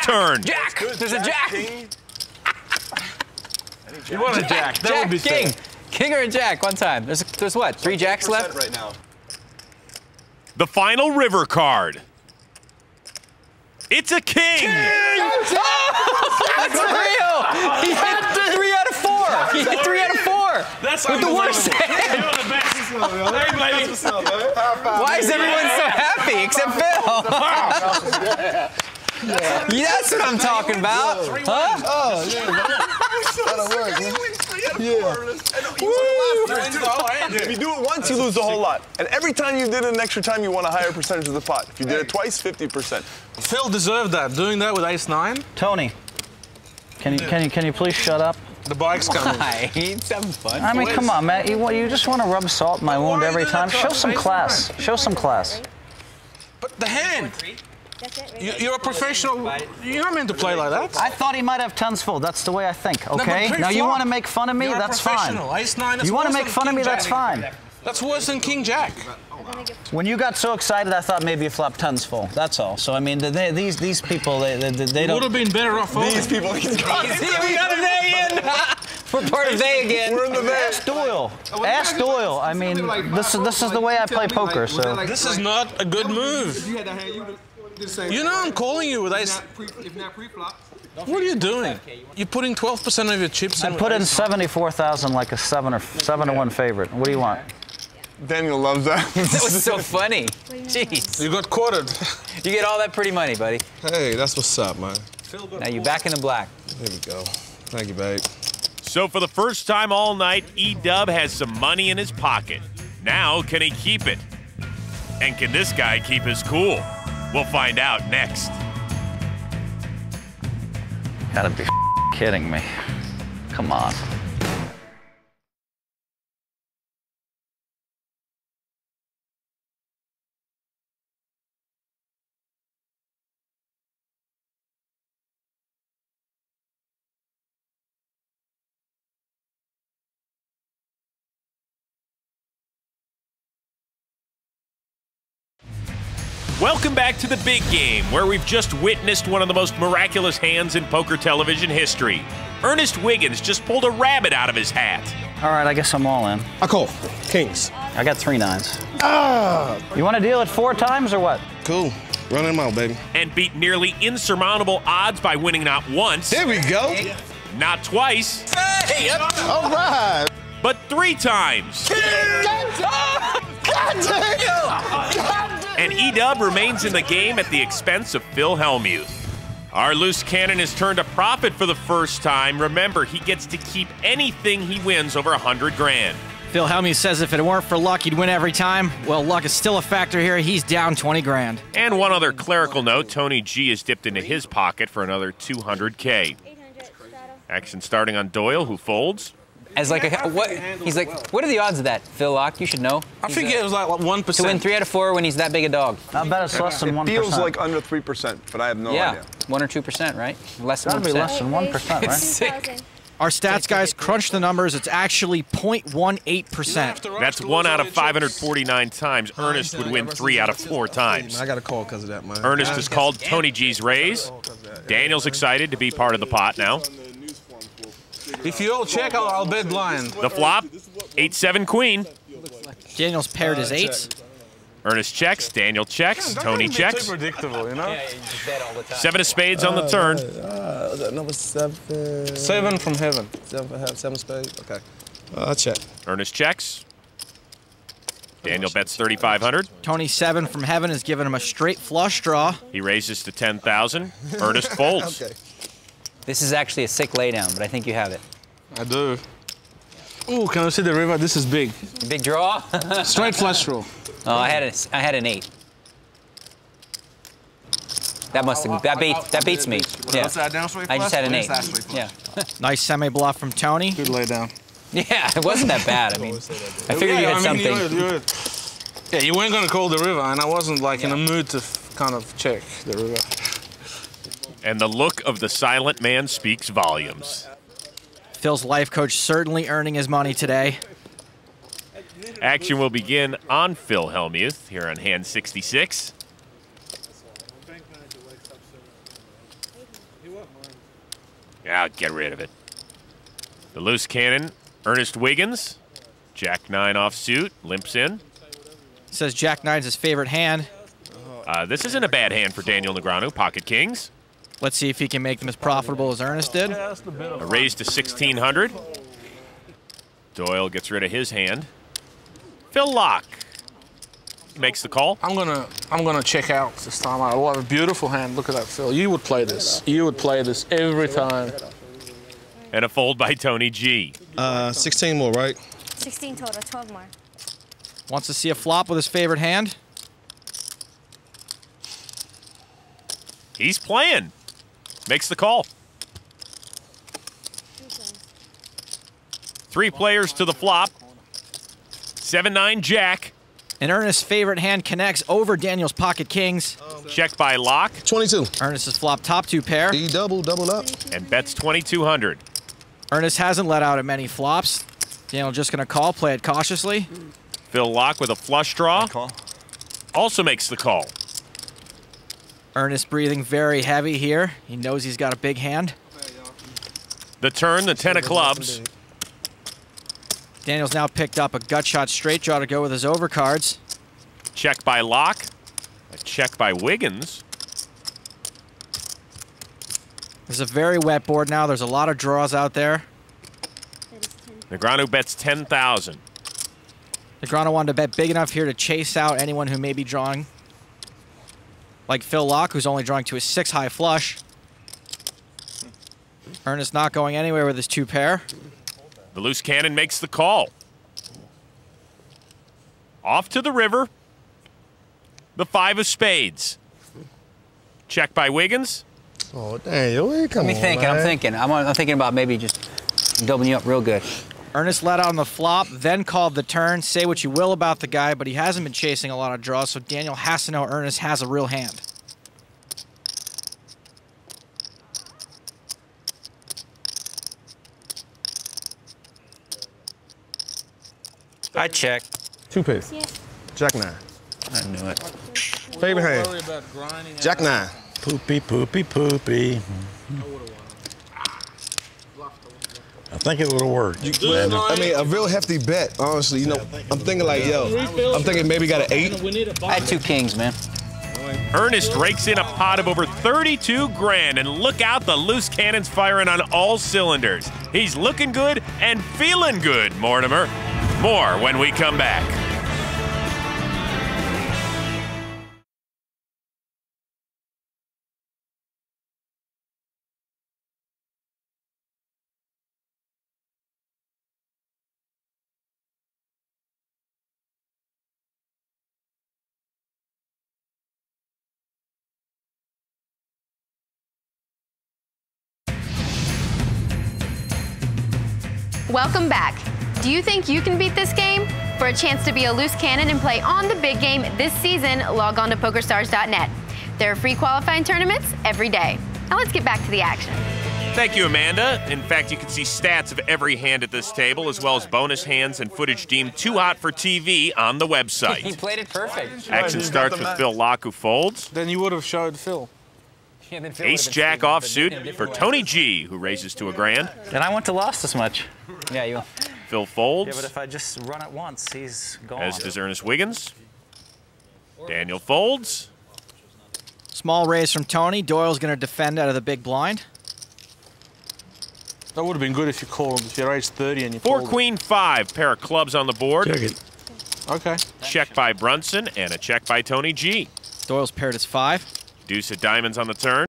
turn. Jack! There's a jack! You want a jack? That would be king. fair. King or a jack, one time. There's what, 3 jacks left? Right now. The final river card. It's a king! Oh, that's real! He hit 3 out of 4! He hit 3 out of 4! That's with the worst hand! You're the best. Hey, baby. Why is everyone so happy except Phil? Yeah, that's what I'm talking about. Huh? Oh, yeah. That'll work. If you do it once, you lose a whole lot. And every time you did it an extra time, you won a higher percentage of the pot. If you did it twice, 50%. Phil deserved that. Doing that with ace-9. Tony, can you please shut up? The bike's coming. Why? He's having fun. I mean, come on, man. You just want to rub salt in my wound every time. Show some class. Show some class. But the hand. You're a professional. You're not meant to play like that. I thought he might have tons full. That's the way I think, okay? No, now, you want to make fun of me? You're That's a fine. professional. Ace-9, that's You want to worse make than fun of me? King That's Jack. fine. That's worse than King Jack. When you got so excited, I thought maybe you flopped tons full. That's all. So, I mean, these people, they don't... Would have been better off folding. These people, he's got it. We got a day in! We're part of they again. We're in the day. Ask Doyle. Ask Doyle. I mean, this is the way I play poker, so... This is not a good move. You know I'm calling you with ace. What are you doing? You're putting 12% of your chips in. I put in 74,000 like a 7-1 favorite. What do you want? Daniel loves that. That was so funny. Jeez. You got quartered. You get all that pretty money, buddy. Hey, that's what's up, man. Now you're back in the black. There we go. Thank you, babe. So for the first time all night, E-Dub has some money in his pocket. Now, can he keep it? And can this guy keep his cool? We'll find out next. Gotta be kidding me. Come on. Welcome back to the big game, where we've just witnessed one of the most miraculous hands in poker television history. Ernest Wiggins just pulled a rabbit out of his hat. All right, I guess I'm all in. I call. Kings. I got 3 9s. Ah! You want to deal it 4 times or what? Cool. Run them out, baby. And beat nearly insurmountable odds by winning not once, There we go. not twice, Hey, All right. but 3 times. And E-Dub remains in the game at the expense of Phil Hellmuth. Our loose cannon has turned a profit for the first time. Remember, he gets to keep anything he wins over 100 grand. Phil Hellmuth says if it weren't for luck, he'd win every time. Well, luck is still a factor here. He's down 20 grand. And one other clerical note, Tony G has dipped into his pocket for another 200K. Action starting on Doyle, who folds. As like a what? He's like, what are the odds of that, Phil Laak? You should know. I think it was like 1%. To win 3 out of 4 when he's that big a dog. I bet it's less than 1%. It feels like under 3%, but I have no Yeah, idea. 1 or 2%, right? Less than Gotta 1%. be less than 1%, right? It's sick. Our stats guys crunched the numbers. It's actually 0.18%. That's 1 out of 549 times. Ernest would win 3 out of 4 times. I got a call because of that, man. Ernest has called Tony G's raise. Daniel's excited to be part of the pot now. If you all check, I'll bet blind. The flop, 8-7 queen. Daniel's paired his 8s. Ernest checks, Daniel checks, Tony checks. Too predictable, you know? 7 of spades on the turn. Number 7. 7 from heaven. 7 spades. Okay. I'll check. Ernest checks. Daniel bets 3,500. Tony 7 from heaven has given him a straight flush draw. He raises to 10,000. Ernest folds. Okay. This is actually a sick laydown, but I think you have it. I do. Ooh, can I see the river? This is big. Big draw? Straight flush draw. Oh, I had an 8. That must have, that beats me. Yeah. I just had an 8. Yeah. Nice semi-bluff from Tony. Good lay down. Yeah, it wasn't that bad. I mean, I figured you had something. Yeah, you weren't going to call the river, and I wasn't like in a mood to kind of check the river. And the look of the silent man speaks volumes. Phil's life coach certainly earning his money today. Action will begin on Phil Hellmuth here on hand 66. Yeah, get rid of it. The loose cannon, Ernest Wiggins. Jack-9 offsuit, limps in. Says Jack-9's his favorite hand. This isn't a bad hand for Daniel Negreanu. Pocket kings. Let's see if he can make them as profitable as Ernest did. A raise to 1,600. Doyle gets rid of his hand. Phil Laak makes the call. I'm gonna check out this time. What a beautiful hand. Look at that, Phil. You would play this. You would play this every time. And a fold by Tony G. 16 more, right? 16 total, 12 more. Wants to see a flop with his favorite hand. He's playing. Makes the call. 3 players to the flop. 7-9 Jack. And Ernest's favorite hand connects over Daniel's pocket kings. Check by Laak. 22. Ernest has flopped top 2 pair. E double up. And bets 2,200. Ernest hasn't let out at many flops. Daniel just gonna call, play it cautiously. Phil Laak with a flush draw. Also makes the call. Ernest breathing very heavy here. He knows he's got a big hand. The turn, the 10 of clubs. Daniel's now picked up a gut shot straight draw to go with his overcards. Check by Laak. A check by Wiggins. This is a very wet board now. There's a lot of draws out there. Negreanu bets 10,000. Negreanu wanted to bet big enough here to chase out anyone who may be drawing. Like Phil Laak, who's only drawing to his 6 high flush. Ernest not going anywhere with his 2 pair. The loose cannon makes the call. Off to the river. The 5 of spades. Check by Wiggins. Oh, dang, come on, I'm thinking about maybe just doubling you up real good. Ernest let out on the flop, then called the turn. Say what you will about the guy, but he hasn't been chasing a lot of draws, so Daniel has to know Ernest has a real hand. I check. 2 pairs. Yes. Jack-9. I knew it. Favorite hand. Jack-9. Poopy. I think it would have worked. I mean, a real hefty bet, honestly. You know, I'm thinking like, I'm thinking maybe got an 8. I had 2 kings, man. Ernest rakes in a pot of over 32 grand, and look out, the loose cannon's firing on all cylinders. He's looking good and feeling good, Mortimer. More when we come back. Welcome back. Do you think you can beat this game? For a chance to be a loose cannon and play on the big game this season, log on to PokerStars.net. There are free qualifying tournaments every day. Now let's get back to the action. Thank you, Amanda. In fact, you can see stats of every hand at this table, as well as bonus hands and footage deemed too hot for TV on the website. He played it perfect. Action starts with Phil Laak, who folds. Then you would have showed Phil. Ace-Jack offsuit for Tony G, who raises to a grand. And I went to lost this much. Yeah, you. Phil folds. Yeah, but if I just run it once, he's gone. As does Ernest Wiggins. Daniel folds. Small raise from Tony. Doyle's going to defend out of the big blind. That would have been good if you called. If you raised 30 and you 4 folded. queen 5, pair of clubs on the board. Check it. Okay. Check by Brunson and a check by Tony G. Doyle's paired his 5. Deuce of diamonds on the turn.